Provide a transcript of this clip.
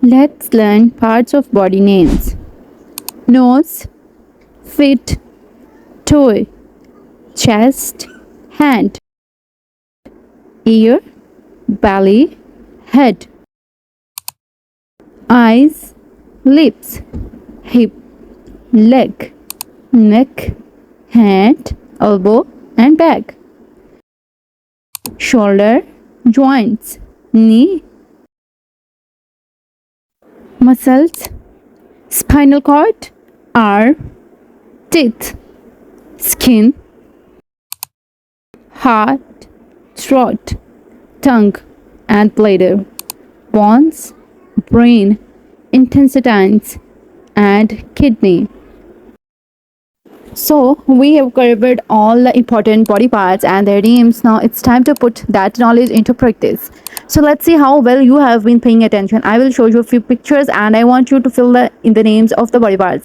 Let's learn parts of body names. Nose, feet, toe, chest, hand, ear, belly, head, eyes, lips, hip, leg, neck, hand, elbow, and back, shoulder, joints, knee, muscles, spinal cord, arm, teeth, skin, heart, throat, tongue, and bladder, bones, brain, intestines, and kidney. So, we have covered all the important body parts and their names. Now, it's time to put that knowledge into practice. So, let's see how well you have been paying attention. I will show you a few pictures and I want you to fill in the names of the body parts.